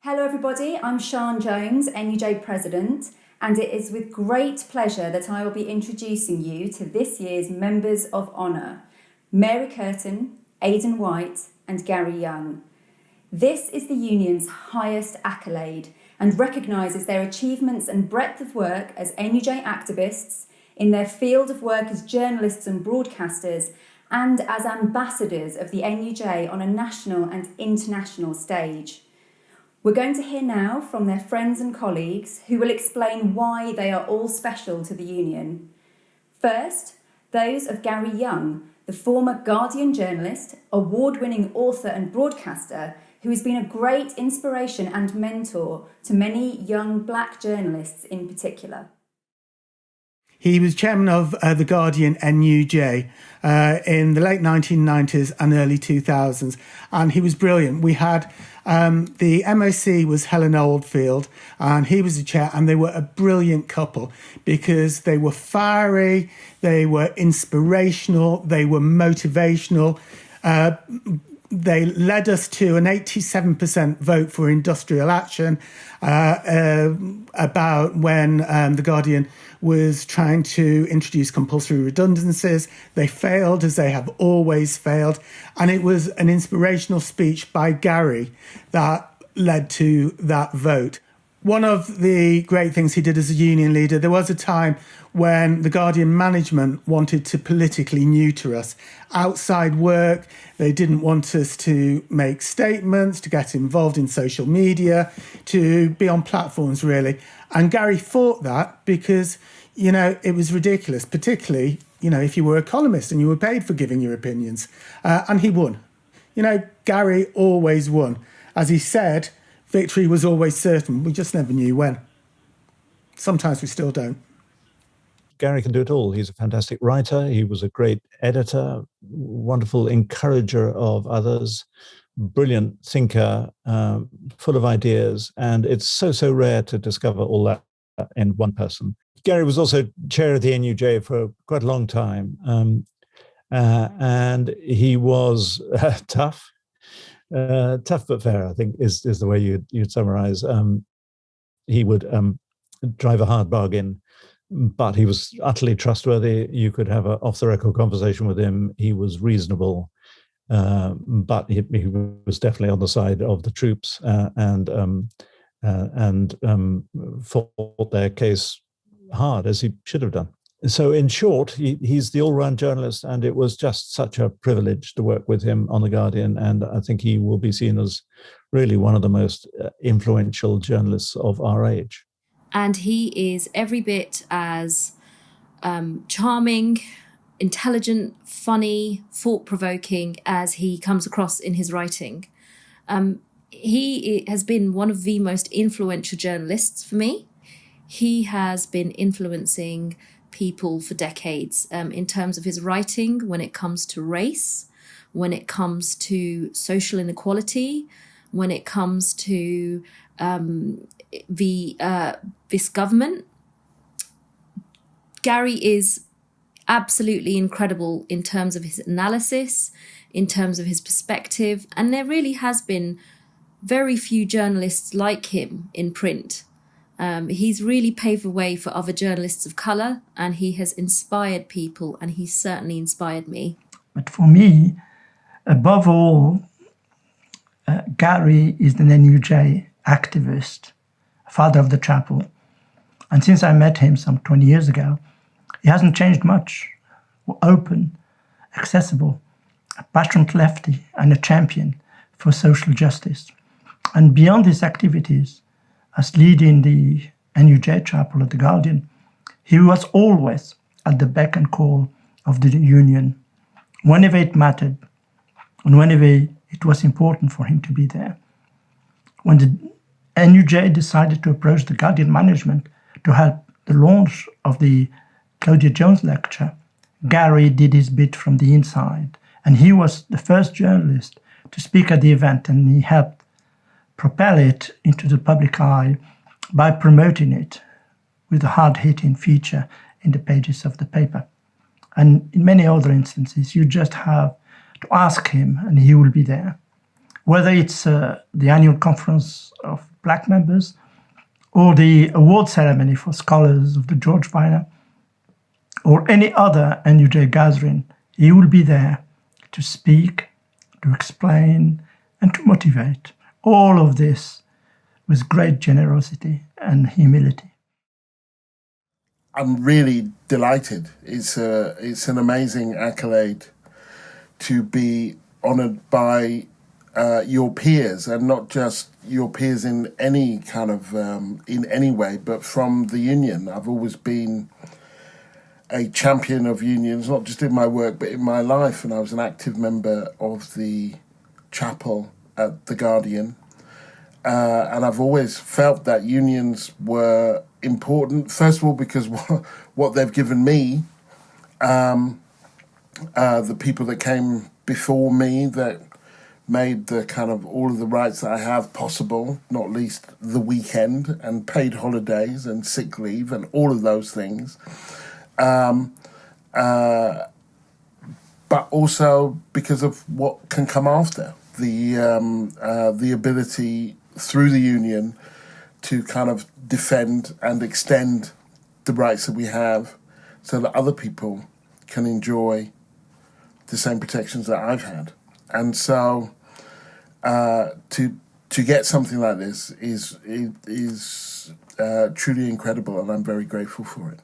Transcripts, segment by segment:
Hello everybody, I'm Sian Jones, NUJ President, and it is with great pleasure that I will be introducing you to this year's Members of Honour, Mary Curtin, Aidan White and Gary Younge. This is the union's highest accolade and recognises their achievements and breadth of work as NUJ activists, in their field of work as journalists and broadcasters, and as ambassadors of the NUJ on a national and international stage. We're going to hear now from their friends and colleagues who will explain why they are all special to the union. First, those of Gary Younge, the former Guardian journalist, award-winning author and broadcaster who has been a great inspiration and mentor to many young black journalists in particular. He was chairman of the Guardian NUJ in the late 1990s and early 2000s, and he was brilliant. We had the MOC was Helen Oldfield, and he was the chair, and they were a brilliant couple because they were fiery, they were inspirational, they were motivational. They led us to an 87% vote for industrial action about when the Guardian was trying to introduce compulsory redundancies. They failed, as they have always failed. And it was an inspirational speech by Gary that led to that vote. One of the great things he did as a union leader, there was a time when the Guardian management wanted to politically neuter us. Outside work, they didn't want us to make statements, to get involved in social media, to be on platforms, really. And Gary fought that because, it was ridiculous, particularly, if you were a columnist and you were paid for giving your opinions. And he won. Gary always won. As he said, victory was always certain. We just never knew when. Sometimes we still don't. Gary can do it all. He's a fantastic writer. He was a great editor, wonderful encourager of others, brilliant thinker, full of ideas. And it's so rare to discover all that in one person. Gary was also chair of the NUJ for quite a long time. And he was tough. Tough but fair, I think, is the way you'd summarize. He would drive a hard bargain, but he was utterly trustworthy. You could have an off-the-record conversation with him. He was reasonable, but he was definitely on the side of the troops and fought their case hard, as he should have done. So in short, he's the all-round journalist, and it was just such a privilege to work with him on The Guardian, and I think he will be seen as really one of the most influential journalists of our age. And he is every bit as charming, intelligent, funny, thought-provoking as he comes across in his writing. He has been one of the most influential journalists for me. He has been influencing people for decades in terms of his writing when it comes to race, when it comes to social inequality, when it comes to this government. Gary is absolutely incredible in terms of his analysis, in terms of his perspective, and there really has been very few journalists like him in print. He's really paved the way for other journalists of colour, and he has inspired people, and he's certainly inspired me. But for me, above all, Gary is an NUJ activist, father of the chapel. And since I met him some 20 years ago, he hasn't changed much. Open, accessible, a passionate lefty, and a champion for social justice. And beyond his activities, as leading the NUJ chapel at The Guardian, he was always at the beck and call of the union, whenever it mattered, and whenever it was important for him to be there. When the NUJ decided to approach the Guardian management to help the launch of the Sian Jones lecture, Gary did his bit from the inside, and he was the first journalist to speak at the event, and he helped propel it into the public eye by promoting it with a hard-hitting feature in the pages of the paper. And in many other instances, you just have to ask him and he will be there. Whether it's the annual conference of black members, or the award ceremony for scholars of the George Minor, or any other NUJ gathering, he will be there to speak, to explain, and to motivate. All of this with great generosity and humility. I'm really delighted. It's an amazing accolade to be honoured by your peers, and not just your peers in any kind of in any way, but from the union. I've always been a champion of unions, not just in my work but in my life, and I was an active member of the chapel at the Guardian, and I've always felt that unions were important. First of all, because what they've given me, the people that came before me that made the kind of all of the rights that I have possible, not least the weekend and paid holidays and sick leave and all of those things. But also because of what can come after, the ability through the union to kind of defend and extend the rights that we have so that other people can enjoy the same protections that I've had. And so to get something like this is truly incredible, and I'm very grateful for it.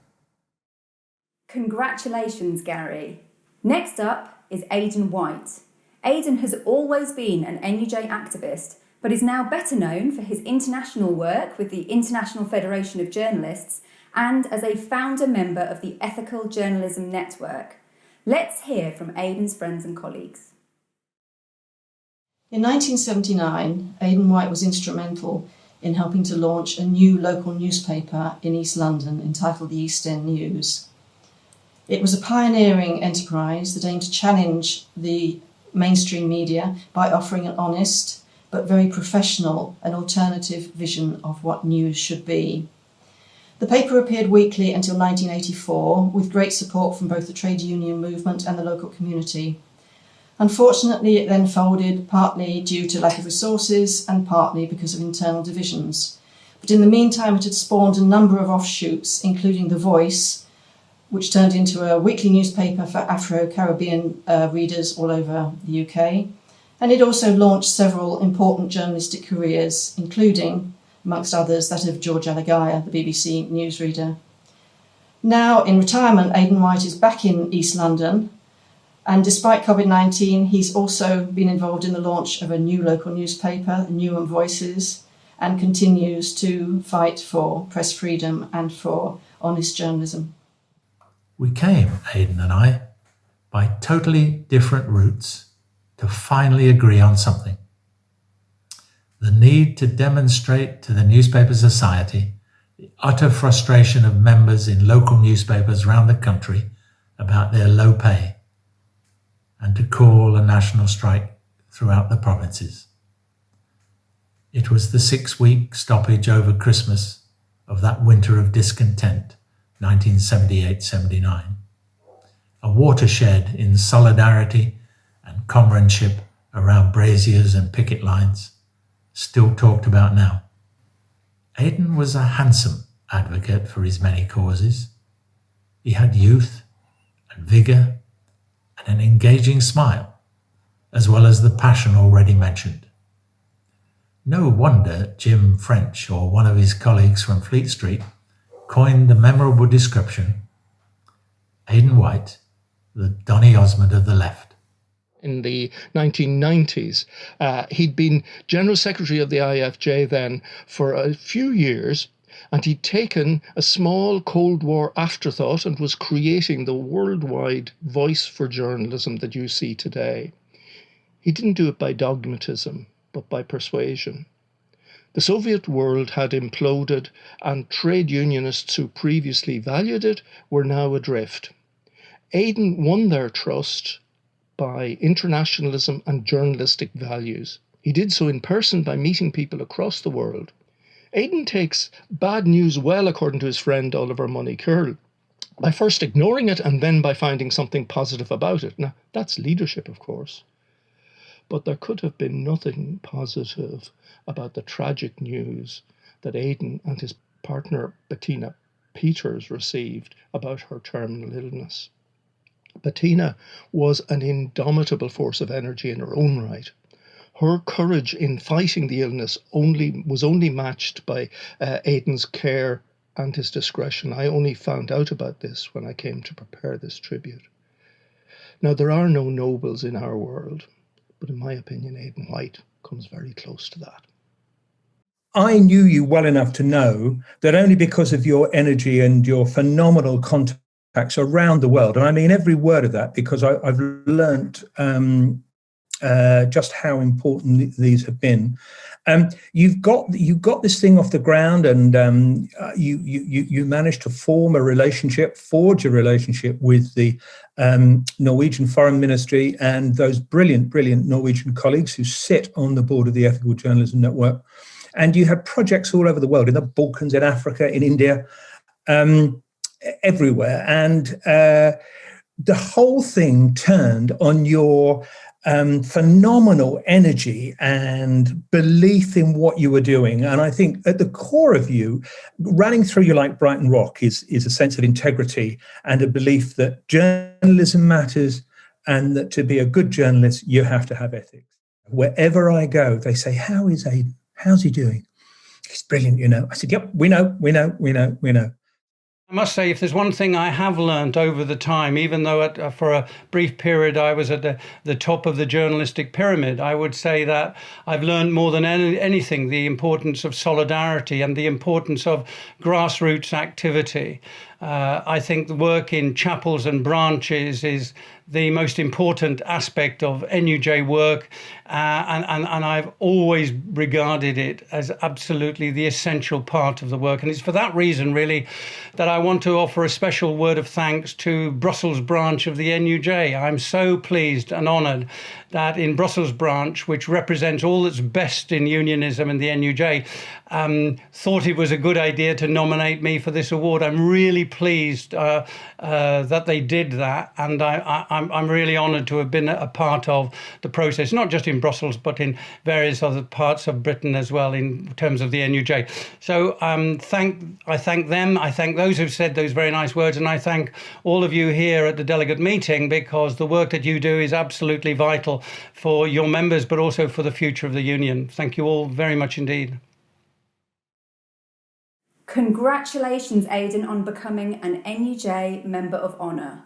Congratulations, Gary. Next up is Aidan White. Aidan has always been an NUJ activist, but is now better known for his international work with the International Federation of Journalists and as a founder member of the Ethical Journalism Network. Let's hear from Aidan's friends and colleagues. In 1979, Aidan White was instrumental in helping to launch a new local newspaper in East London entitled the East End News. It was a pioneering enterprise that aimed to challenge the mainstream media by offering an honest but very professional and alternative vision of what news should be. The paper appeared weekly until 1984, with great support from both the trade union movement and the local community. Unfortunately, it then folded, partly due to lack of resources and partly because of internal divisions. But in the meantime, it had spawned a number of offshoots, including The Voice, which turned into a weekly newspaper for Afro-Caribbean readers all over the UK. And it also launched several important journalistic careers, including, amongst others, that of George Alagaya, the BBC newsreader. Now, in retirement, Aidan White is back in East London, and despite COVID-19, he's also been involved in the launch of a new local newspaper, Newham Voices, and continues to fight for press freedom and for honest journalism. We came, Aidan and I, by totally different routes to finally agree on something. The need to demonstrate to the Newspaper Society the utter frustration of members in local newspapers around the country about their low pay, and to call a national strike throughout the provinces. It was the 6-week stoppage over Christmas of that winter of discontent, 1978-79, a watershed in solidarity and comradeship around braziers and picket lines, still talked about now. Aidan was a handsome advocate for his many causes. He had youth and vigour and an engaging smile, as well as the passion already mentioned. No wonder Jim French, or one of his colleagues from Fleet Street, coined the memorable description, Aidan White, the Donny Osmond of the left. In the 1990s. He'd been General Secretary of the IFJ then for a few years, and he'd taken a small Cold War afterthought and was creating the worldwide voice for journalism that you see today. He didn't do it by dogmatism, but by persuasion. The Soviet world had imploded, and trade unionists who previously valued it were now adrift. Aidan won their trust by internationalism and journalistic values. He did so in person by meeting people across the world. Aidan takes bad news well, according to his friend Oliver Money Curl, by first ignoring it and then by finding something positive about it. Now, that's leadership, of course. But there could have been nothing positive about the tragic news that Aidan and his partner Bettina Peters received about her terminal illness. Bettina was an indomitable force of energy in her own right. Her courage in fighting the illness was only matched by Aidan's care and his discretion. I only found out about this when I came to prepare this tribute. Now, there are no nobles in our world, but in my opinion, Aidan White comes very close to that. I knew you well enough to know that only because of your energy and your phenomenal contacts around the world, and I mean every word of that, because I've learnt just how important these have been. You've got this thing off the ground, and you managed to forge a relationship with the Norwegian Foreign Ministry and those brilliant Norwegian colleagues who sit on the board of the Ethical Journalism Network. And you had projects all over the world, in the Balkans, in Africa, in India, everywhere. And the whole thing turned on your phenomenal energy and belief in what you were doing. And I think at the core of you, running through you like Brighton Rock is a sense of integrity and a belief that journalism matters, and that to be a good journalist, you have to have ethics. Wherever I go, they say, "How is Aidan? How's he doing?" "He's brilliant, you know." I said, "Yep, we know. I must say, if there's one thing I have learned over the time, even though for a brief period I was at the top of the journalistic pyramid, I would say that I've learned more than anything the importance of solidarity and the importance of grassroots activity. I think the work in chapels and branches is the most important aspect of NUJ work, and I've always regarded it as absolutely the essential part of the work. And it's for that reason, really, that I want to offer a special word of thanks to Brussels branch of the NUJ. I'm so pleased and honoured that in Brussels branch, which represents all that's best in unionism in the NUJ, thought it was a good idea to nominate me for this award. I'm really pleased that they did that, and I'm really honoured to have been a part of the process, not just in Brussels, but in various other parts of Britain as well, in terms of the NUJ. So I thank them, I thank those who've said those very nice words, and I thank all of you here at the Delegate Meeting, because the work that you do is absolutely vital for your members, but also for the future of the Union. Thank you all very much indeed. Congratulations, Aidan, on becoming an NUJ Member of Honour.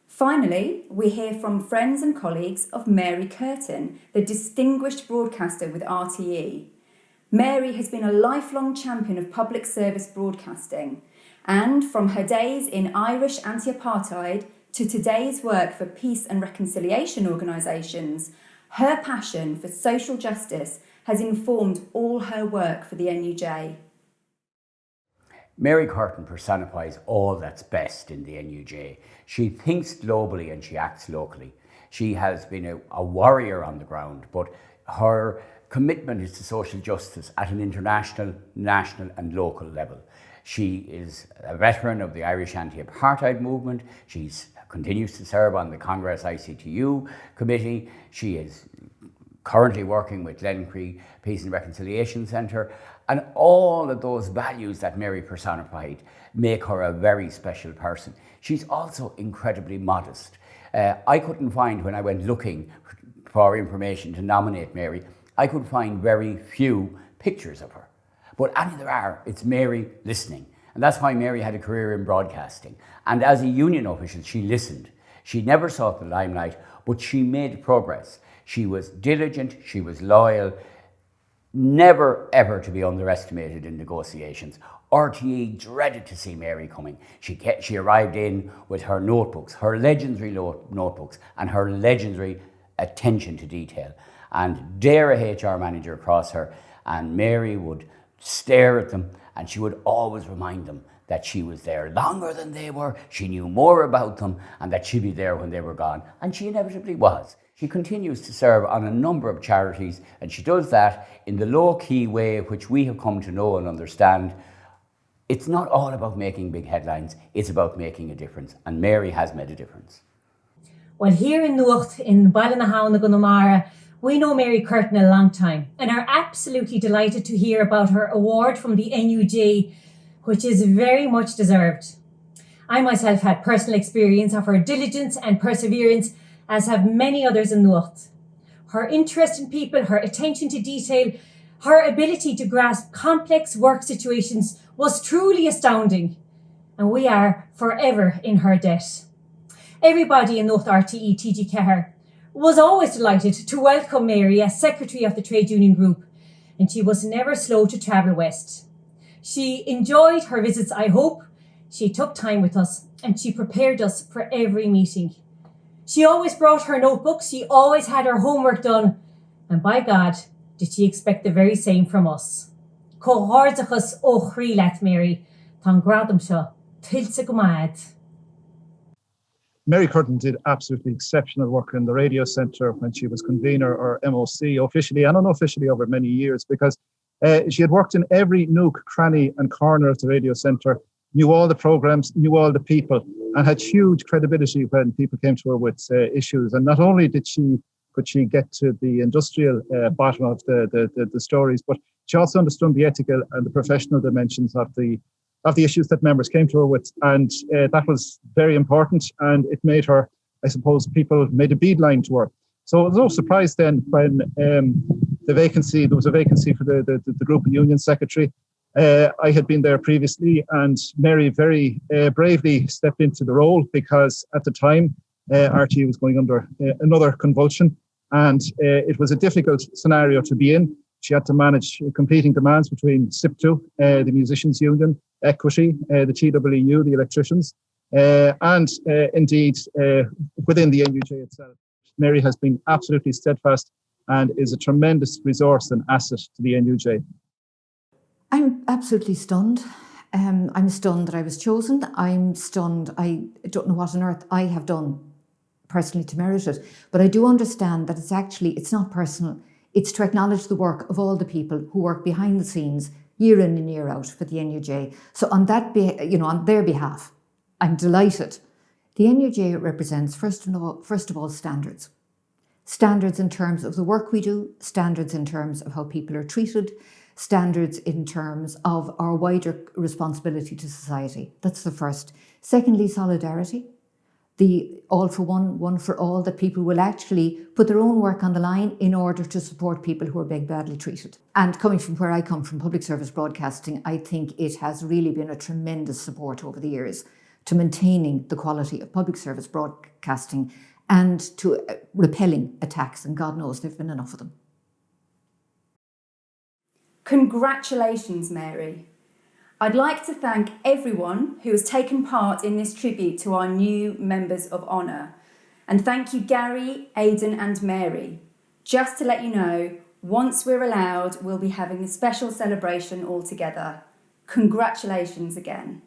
Finally, we hear from friends and colleagues of Mary Curtin, the distinguished broadcaster with RTE. Mary has been a lifelong champion of public service broadcasting, and from her days in Irish anti-apartheid to today's work for peace and reconciliation organisations, her passion for social justice has informed all her work for the NUJ. Mary Curtin personifies all that's best in the NUJ. She thinks globally and she acts locally. She has been a warrior on the ground, but her commitment is to social justice at an international, national and local level. She is a veteran of the Irish anti-apartheid movement. She continues to serve on the Congress ICTU committee. She is currently working with Glencree Peace and Reconciliation Centre. And all of those values that Mary personified make her a very special person. She's also incredibly modest. I couldn't find, when I went looking for information to nominate Mary, I could find very few pictures of her. But any there are, it's Mary listening. And that's why Mary had a career in broadcasting. And as a union official, she listened. She never sought the limelight, but she made progress. She was diligent, she was loyal, never ever to be underestimated in negotiations. RTE dreaded to see Mary coming. She arrived in with her notebooks, her legendary notebooks, and her legendary attention to detail. And dare a HR manager across her, and Mary would stare at them, and she would always remind them that she was there longer than they were, she knew more about them, and that she'd be there when they were gone. And she inevitably was. She continues to serve on a number of charities, and she does that in the low-key way which we have come to know and understand. It's not all about making big headlines, it's about making a difference, and Mary has made a difference. Well, here in Nuacht, in Ballinahown Gunamara, We know Mary Curtin a long time and are absolutely delighted to hear about her award from the NUJ, which is very much deserved. I myself had personal experience of her diligence and perseverance, as have many others in North. Her interest in people, her attention to detail, her ability to grasp complex work situations was truly astounding, and we are forever in her debt. Everybody in North RTE TG Cahir was always delighted to welcome Mary as Secretary of the Trade Union Group, and she was never slow to travel west. She enjoyed her visits, I hope. She took time with us and she prepared us for every meeting. She always brought her notebooks, she always had her homework done, and by God, did she expect the very same from us. Cóhardachas ó chríolat, Mary, tá gradam seo, tilsa go maith. Mary Curtin did absolutely exceptional work in the radio centre when she was convener or MOC officially and unofficially over many years, because she had worked in every nook, cranny and corner of the radio centre, knew all the programmes, knew all the people, and had huge credibility when people came to her with issues. And not only could she get to the industrial bottom of the stories, but she also understood the ethical and the professional dimensions of the issues that members came to her with. And that was very important. And it made her, I suppose, people made a beeline to her. So it was no surprise then when there was a vacancy for the group union secretary. I had been there previously, and Mary very bravely stepped into the role, because at the time RTE was going under another convulsion, and it was a difficult scenario to be in. She had to manage competing demands between SIPTU, the Musicians Union, Equity, the TWU, the electricians, and indeed within the NUJ itself. Mary has been absolutely steadfast and is a tremendous resource and asset to the NUJ. I'm absolutely stunned. I'm stunned that I was chosen. I'm stunned. I don't know what on earth I have done personally to merit it, but I do understand that it's not personal. It's to acknowledge the work of all the people who work behind the scenes year in and year out for the NUJ. So on their behalf, I'm delighted. The NUJ represents, first of all, standards. Standards in terms of the work we do, standards in terms of how people are treated, standards in terms of our wider responsibility to society. That's the first. Secondly, solidarity. The all for one for all, that people will actually put their own work on the line in order to support people who are being badly treated. And coming from where I come from, public service broadcasting, I think it has really been a tremendous support over the years to maintaining the quality of public service broadcasting and to repelling attacks, and God knows there've been enough of them. Congratulations, Mary. I'd like to thank everyone who has taken part in this tribute to our new members of honour. And thank you, Gary, Aidan and Mary. Just to let you know, once we're allowed, we'll be having a special celebration all together. Congratulations again.